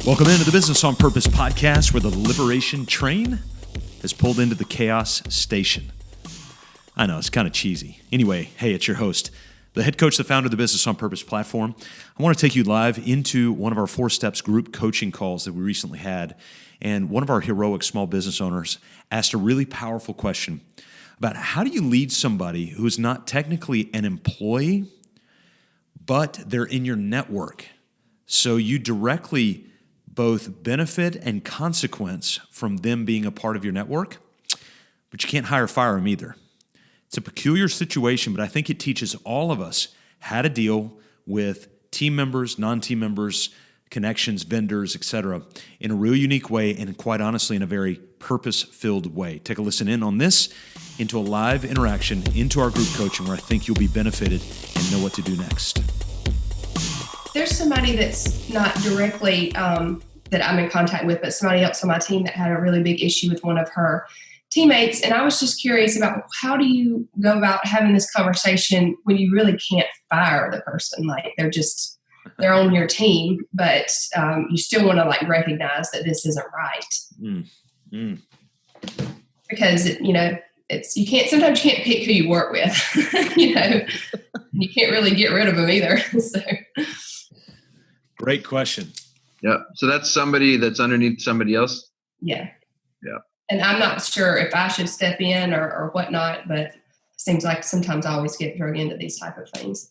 Welcome into the Business on Purpose podcast, where the liberation train has pulled into the chaos station. I know, it's kind of cheesy. Anyway, hey, it's your host, the head coach, the founder of the Business on Purpose platform. I want to take you live into one of our 4 Steps group coaching calls that we recently had. And one of our heroic small business owners asked a really powerful question about how do you lead somebody who is not technically an employee, but they're in your network. So you directly both benefit and consequence from them being a part of your network, but you can't hire or fire them either. It's a peculiar situation, but I think it teaches all of us how to deal with team members, non-team members, connections, vendors, etc., in a real unique way, and quite honestly, in a very purpose-filled way. Take a listen in on this, into a live interaction, into our group coaching, where I think you'll be benefited and know what to do next. There's somebody that's not directly that I'm in contact with, but somebody else on my team that had a really big issue with one of her teammates. And I was just curious about how do you go about having this conversation when you really can't fire the person? Like they're on your team, but you still want to recognize that this isn't right. Because you sometimes you can't pick who you work with, you can't really get rid of them either. So. Great question. Yeah. So that's somebody that's underneath somebody else. Yeah. Yeah. And I'm not sure if I should step in or whatnot, but it seems like sometimes I always get dragged into these type of things.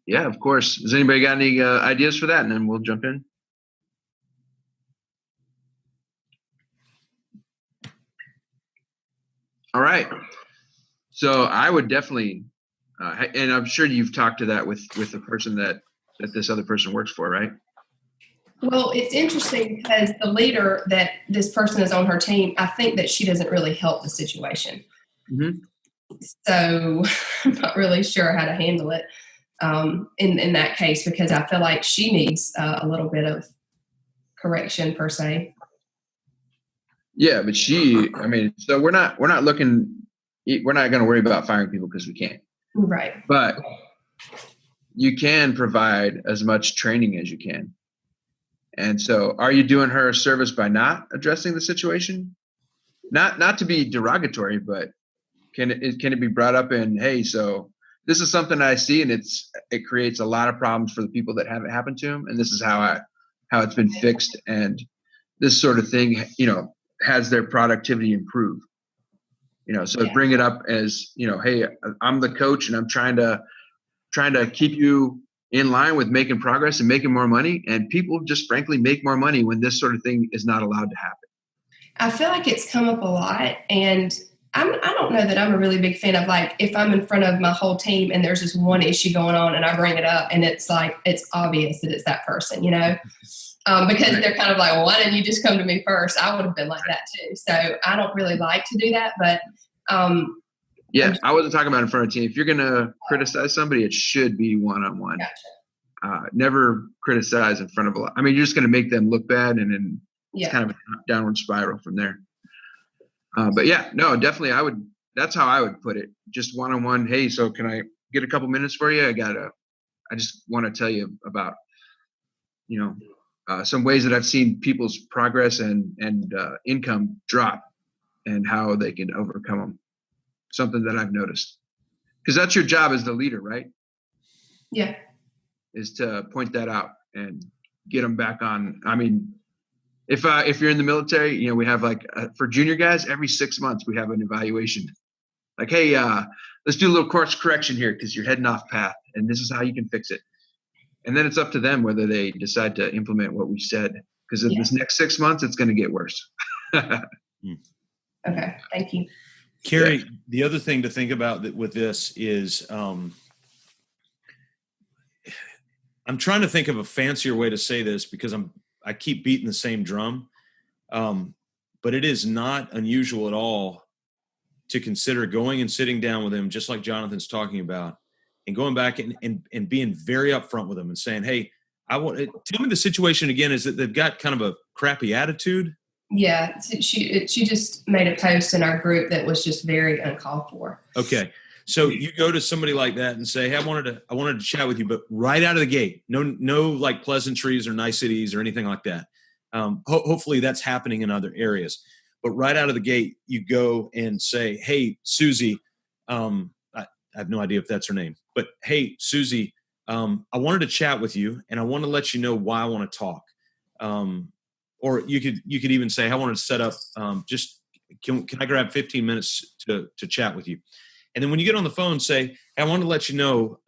Yeah, of course. Has anybody got any ideas for that? And then we'll jump in. All right. So I would definitely, and I'm sure you've talked to that with the person that this other person works for, right? Well, it's interesting because the leader that this person is on her team, I think that she doesn't really help the situation. Mm-hmm. So I'm not really sure how to handle it in that case, because I feel like she needs a little bit of correction per se. Yeah, but so we're not going to worry about firing people because we can't. Right. But you can provide as much training as you can. And so are you doing her a service by not addressing the situation? Not to be derogatory, but can it be brought up in, hey, so this is something I see and it creates a lot of problems for the people that have it happen to them. And this is how it's been fixed. And this sort of thing, has their productivity improve. So bring it up as, hey, I'm the coach and I'm trying to keep you in line with making progress and making more money. And people just frankly make more money when this sort of thing is not allowed to happen. I feel like it's come up a lot. And I don't know that I'm a really big fan of if I'm in front of my whole team and there's just one issue going on and I bring it up and it's obvious that it's that person, because they're kind of like, well, why didn't you just come to me first? I would have been like that too. So I don't really like to do that, but yeah, I wasn't talking about in front of a team. If you're going to criticize somebody, it should be one-on-one. Gotcha. Never criticize in front of a lot. You're just going to make them look bad, and then it's kind of a downward spiral from there. But yeah, no, definitely that's how I would put it. Just one-on-one. Hey, so can I get a couple minutes for you? I just want to tell you about, some ways that I've seen people's progress and income drop and how they can overcome them. Something that I've noticed, because that's your job as the leader, right? Yeah. Is to point that out and get them back on. If you're in the military, we have for junior guys, every 6 months we have an evaluation. Hey, let's do a little course correction here because you're heading off path, and this is how you can fix it. And then it's up to them whether they decide to implement what we said. Because in this next 6 months, it's going to get worse. Okay, thank you. Carrie, the other thing to think about with this is I'm trying to think of a fancier way to say this because I keep beating the same drum, but it is not unusual at all to consider going and sitting down with him, just like Jonathan's talking about, and going back and being very upfront with them and saying, hey, tell me the situation again. Is that they've got kind of a crappy attitude? Yeah, she just made a post in our group that was just very uncalled for. Okay. So you go to somebody like that and say, hey, I wanted to chat with you, but right out of the gate, no like pleasantries or niceties or anything like that. Hopefully that's happening in other areas. But right out of the gate, you go and say, hey, Susie, I have no idea if that's her name, but hey, Susie, I wanted to chat with you and I want to let you know why I want to talk. Or you could even say, I wanted to set up, can I grab 15 minutes to chat with you? And then when you get on the phone, say, hey, I want to let you know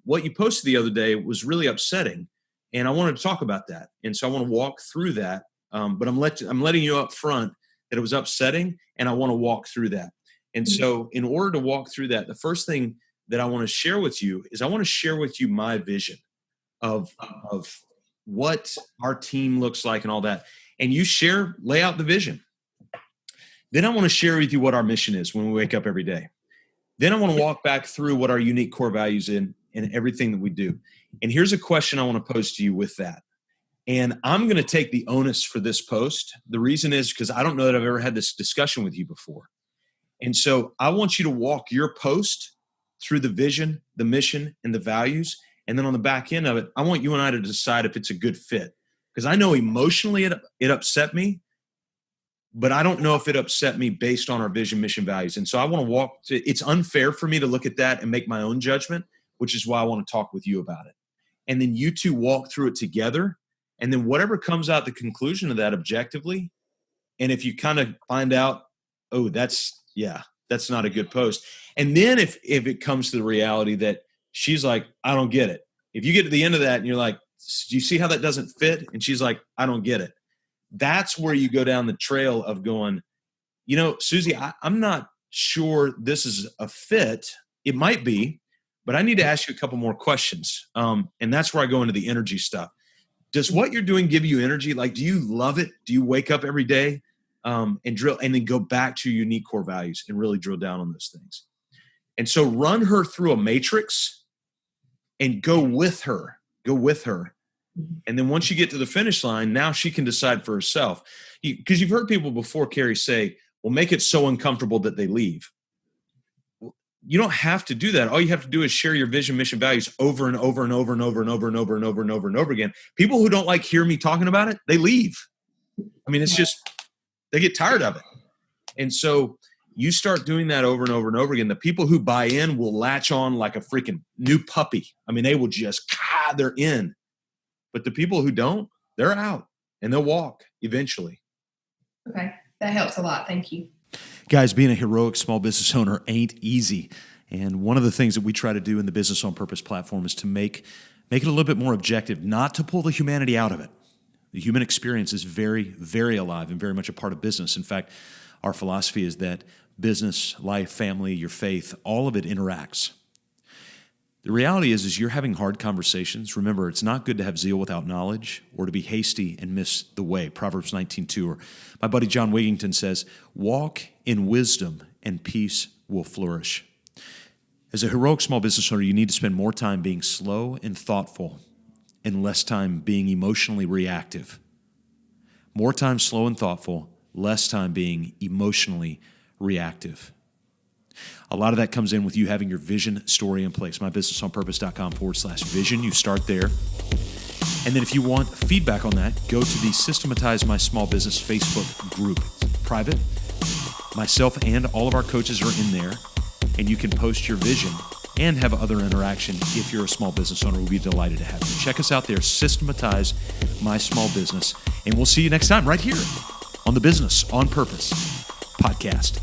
what you posted the other day was really upsetting. And I wanted to talk about that. And so I want to walk through that. But I'm letting you up front that it was upsetting, and I want to walk through that. And so in order to walk through that, the first thing that I want to share with you is I want to share with you my vision of what our team looks like and all that. And you lay out the vision. Then I want to share with you what our mission is when we wake up every day. Then I want to walk back through what our unique core values in everything that we do. And here's a question I want to pose to you with that. And I'm going to take the onus for this post. The reason is because I don't know that I've ever had this discussion with you before. And so I want you to walk your post through the vision, the mission, and the values. And then on the back end of it, I want you and I to decide if it's a good fit. Because I know emotionally it upset me, but I don't know if it upset me based on our vision, mission, values. And so I want to it's unfair for me to look at that and make my own judgment, which is why I want to talk with you about it. And then you two walk through it together. And then whatever comes out the conclusion of that objectively, and if you kind of find out, oh, that's not a good post. And then if it comes to the reality that she's like, I don't get it. If you get to the end of that and you're like, do you see how that doesn't fit? And she's like, I don't get it. That's where you go down the trail of going, Susie, I'm not sure this is a fit. It might be, but I need to ask you a couple more questions. And that's where I go into the energy stuff. Does what you're doing give you energy? Like, do you love it? Do you wake up every day and drill and then go back to your unique core values and really drill down on those things? And so run her through a matrix and go with her. And then once you get to the finish line, now she can decide for herself. Because you've heard people before, Carrie, say, well, make it so uncomfortable that they leave. You don't have to do that. All you have to do is share your vision, mission, values over and over and over and over and over and over and over and over and over again. People who don't like hear me talking about it, they leave. I mean, it's just, they get tired of it. And so you start doing that over and over and over again. The people who buy in will latch on like a freaking new puppy. I mean, they will just, they're in. But the people who don't, they're out and they'll walk eventually. Okay. That helps a lot. Thank you. Guys, being a heroic small business owner ain't easy. And one of the things that we try to do in the Business on Purpose platform is to make it a little bit more objective, not to pull the humanity out of it. The human experience is very, very alive and very much a part of business. In fact, our philosophy is that business, life, family, your faith, all of it interacts. The reality is you're having hard conversations. Remember, it's not good to have zeal without knowledge or to be hasty and miss the way. Proverbs 19:2, or my buddy John Wigington says, walk in wisdom and peace will flourish. As a heroic small business owner, you need to spend more time being slow and thoughtful and less time being emotionally reactive. More time slow and thoughtful, less time being emotionally reactive. A lot of that comes in with you having your vision story in place. mybusinessonpurpose.com/vision. You start there. And then if you want feedback on that, go to the Systematize My Small Business Facebook group. It's private. Myself and all of our coaches are in there. And you can post your vision and have other interaction. If you're a small business owner, we'll be delighted to have you. Check us out there, Systematize My Small Business. And we'll see you next time right here on the Business on Purpose podcast.